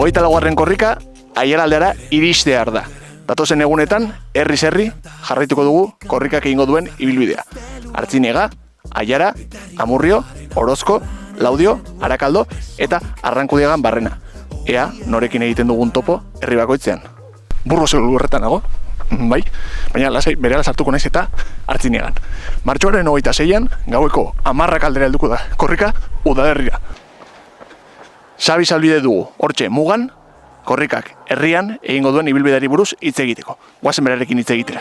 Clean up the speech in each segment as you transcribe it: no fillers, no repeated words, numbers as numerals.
24. korrika Aiaraldera iristear da. Datozen egunetan, herriz herri, jarraituko dugu korrikak egingo duen ibilbidea. Artzinega, Aiara, Amurrio, Orozko, Laudio, Arakaldo eta Arrankudiagan barrena. Ea, norekin egiten dugun topo herri bakoitzean. Burgoseko lurretan nago, bai, baina lasai berehala sartuko naiz eta Artzinegan. Martxoaren 26an, gaueko 10 aldera helduko da korrika udalerrira. Xabi Salbide dugu, hortxe mugan, korrikak herrian egingo duen ibilbideari buruz hitz egiteko. Goazen berarekin hitz egitera.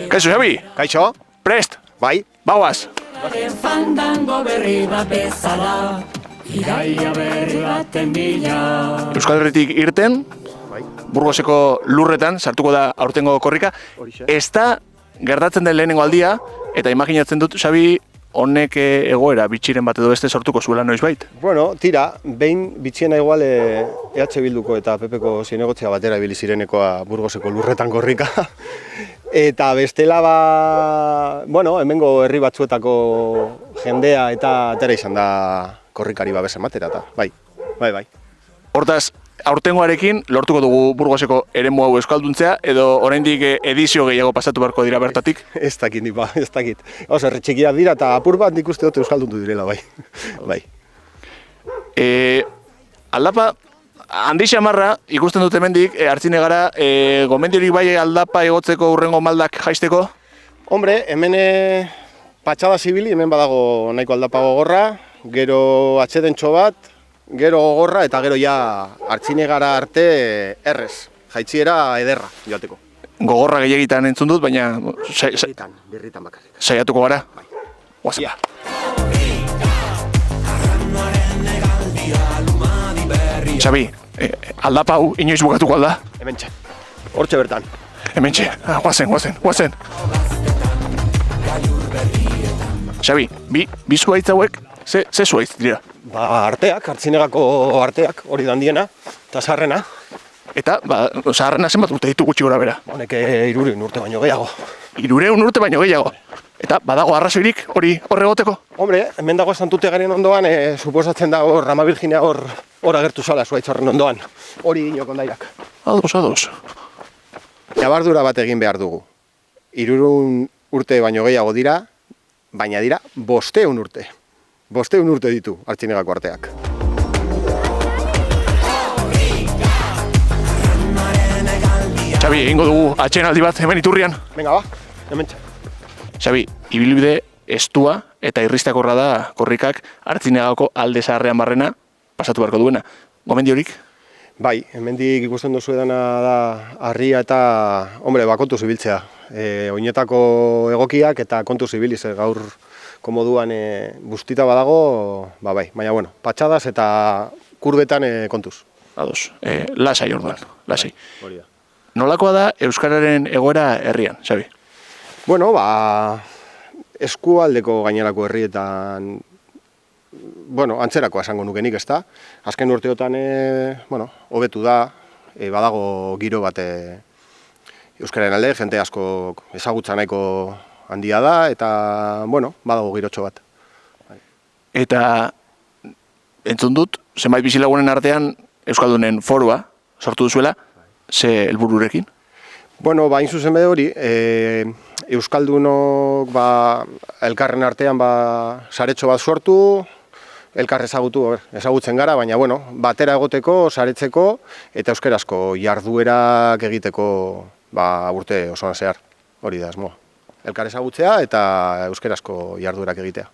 Kaixo, Xabi? Kaixo? Prest? Bai? Bauaz? Euskal Herritik irten, Burgoseko lurretan sartuko da aurtengo korrika. Ez da gertatzen den lehenengo aldia, eta imaginatzen dut, Xabi, honek egoera bitxiren bat edo beste sortuko zuela noizbait? Bueno, tira, behin bitxiena igual EH Bilduko eta PPko zinegotzea batera ibili zirenekoa Burgoseko lurretan korrika. Eta bestela bueno, hemengo herri batzuetako jendea eta atera izan da korrikari babes ematera eta bai. Hortaz, aurtengoarekin lortuko dugu Burgoseko eremu hau euskalduntzea edo oraindik edizio gehiago pasatu beharko dira bertatik? Ez dakit, ez dakit. Herri txikiak dira eta apur bat nik uste dut euskalduntu direla, bai. Aldapa, handi xamarra ikusten dut hemendik, Artzinegara, gomendiorik bai aldapa egotzeko urrengo maldak jaisteko? Hombre, hemen patxada zibili, hemen badago nahiko aldapa gogorra, gero atxedentxo bat, gero gogorra eta gero ja Artzinegara arte errez, jaitziera ederra joateko. Gogorra gehiegitan entzun dut, baina birritan bakarrik. Saiatuko gara? Bai. Guazen. Xabi, aldapa hau inoiz bukatuko alda? Hementxe, hortxe bertan. Hementxe, guazen. Xabi, bi zuhaitz hauek, ze zuhaitz dira? Arteak, Artzinegako arteak, hori dandiena, eta zaharrena. Eta, zaharrena zenbat urte ditu gutxi gora bera? Honek 300 urte baino gehiago. 300 urte baino gehiago? Eta, badago arrazoirik hori horregoteko? Hombre, hemen dago Santutegaren ondoan, suposatzen dago Rama Virginia hor agertu zala zuhaitz horren ondoan. Hori dinok ondairak. Ados. Jabardura bat egin behar dugu. 300 urte baino gehiago dira, baina dira 500 urte. 500 urte ditu Artzinegako arteak. Xabi, egingo dugu atsedenaldi bat hemen Iturrian. Venga, hementxe. Xabi, ibilbide estua eta irristakorra da korrikak Artzinegako alde zaharrean barrena pasatu beharko duena. Gomendiorik? Bai, hemendik ikusten duzu edana da harria eta, kontuz ibiltzea. Oinetako egokiak eta kontuz ibiliz, gaur komoduan bustita badago, bai. Baina, patxadas eta kurbetan kontuz. Ados, lasai orduan, lasai. Hori da. Nolakoa da euskararen egoera herrian, Xabi? Bueno, eskualdeko gainerako herrietan, antzerakoa esango nukenik, ezta? Azken urteotan, hobetu da, badago giro bat euskararen alde, jente asko ezagutza nahiko handia da, eta, badago girotxo bat. Eta, entzun dut, zenbait bizilagunen artean Euskaldunen forua sortu duzuela, ze helbururekin? Hain zuzen bede hori, Euskaldunok elkarren artean saretxo bat sortu, elkar ezagutzen gara, baina batera egoteko, saretzeko eta euskarazko jarduerak egiteko urte osoan zehar. Hori da, asmoa. Elkar ezagutzea eta euskarazko jarduerak egitea.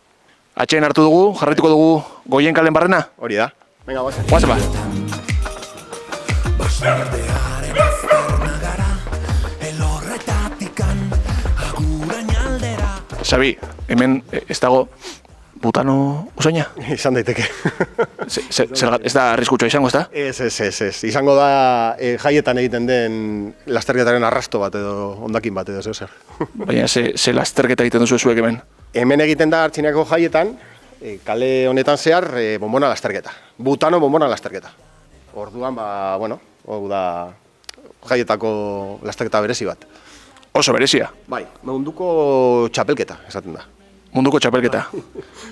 Atxeen hartu dugu, jarraituko dugu Goien kalen barrena? Hori da. Venga, guazen. Guazen ba. Xabi, hemen ez dago butano usaina? Izan daiteke. Ez da arriskutsua izango, ez da? Ez. Izango da jaietan egiten den lasterketaren arrasto bat edo ondakin bat edo zer. Baina ze lasterketa egiten duzu zuek hemen? Hemen egiten da Artzinegako jaietan, kale honetan zehar, bombona lasterketa. Butano bombona lasterketa. Orduan, hau da jaietako lasterketa berezi bat. Oso berezia? Bai, munduko txapelketa, esaten da. munduko txapelketa.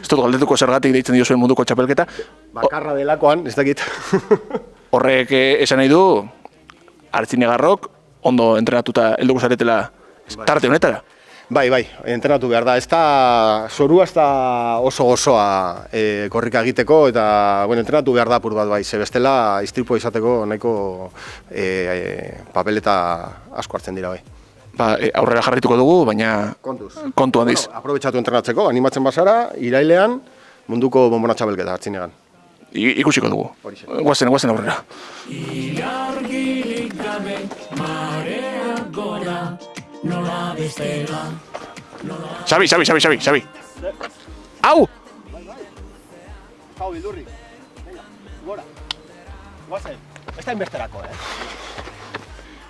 Ez dut galdetuko zergatik deitzen diozuen munduko txapelketa. Bakarra delakoan, ez dakit. Horrek esan nahi du, Artzinegarrok ondo entrenatuta helduko zaretela tarte honetara. Bai, entrenatu behar da. Ez da, zorua ez da oso gozoa korrika egiteko, eta entrenatu behar da apur bat bai. Ze bestela, istripua izateko nahiko papeleta asko hartzen dira bai. Aurrera jarraituko dugu, baina kontu handiz. Aprobetxatu entrenatzeko, animatzen bazara, irailean munduko bonbona txapelketa Artzinegan. Ikusiko dugu. Guazen aurrera. Ilargilik gabe, marea gora, nola bestela. Xabi. Au! Hau, bildurri. Venga, gora. Guazen, ez da inbesterako,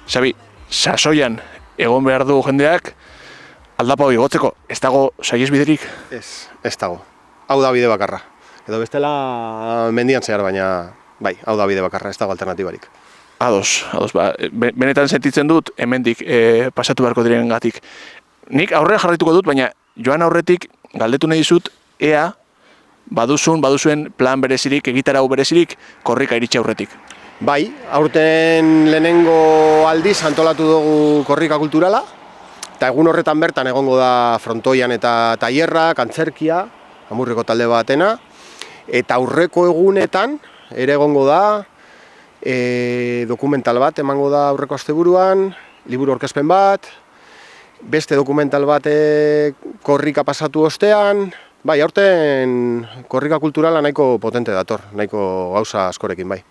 Xabi, sasoian egon behar du jendeak aldapa hori gotzeko. Ez dago sahiesbiderik? Ez dago. Hau da bide bakarra. Edo bestela mendian zehar, baina bai, hau da bide bakarra, ez dago alternatibarik. Ados, benetan sentitzen dut, hemendik pasatu beharko direngatik. Nik aurrera jarraituko dut, baina joan aurretik galdetu nahi dizut, ea baduzuen plan berezirik, egitarau berezirik, korrika iritsi aurretik. Bai, aurten lehenengo aldiz antolatu dugu korrika kulturala, eta egun horretan bertan egongo da frontoian eta tailerra, antzerkia, Amurriko talde batena, eta aurreko egunetan ere egongo da dokumental bat emango da aurreko asteburuan, liburu aurkezpen bat, beste dokumental bat korrika pasatu ostean, bai, aurten korrika kulturala nahiko potente dator, nahiko gauza askorekin bai.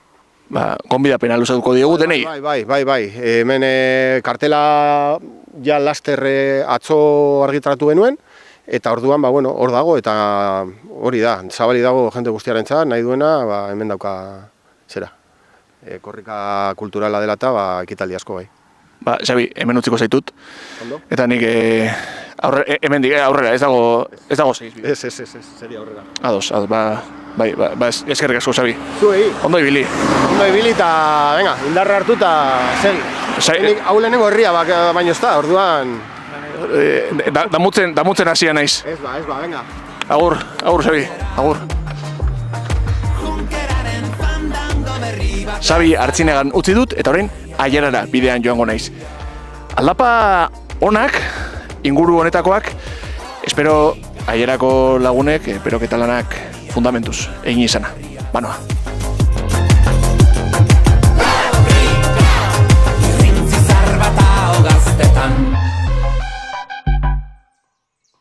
Gonbidapena luzatuko diogu denei. Bai. Hemen kartela ja laster atzo argitaratu genuen, eta orduan, hor dago, eta hori da, zabali dago jende guztiarentzat, nahi duena, hemen dauka zera. Korrika kulturala dela eta ekitaldi asko bai. Xabi, hemen utziko zaitut. Ondo? Eta nik hemen aurrera, ez dago segiz. Ez, seria aurrera. Ados, bai, eskerrik asko, Xabi. Zuei. Ondo ibili. Eta, venga, indarra hartu eta segi. Hau lehenengo herria baino ez da, orduan... Damutzen hasia naiz. Ez ba, venga. Agur, Xabi, agur. Xabi Artzinegan utzi dut, eta orain Aiarara bidean joango naiz. Aldapa onak, inguru honetakoak, espero Aiarako lagunek, beroketa lanak fundamentuz egin izana. Banoa.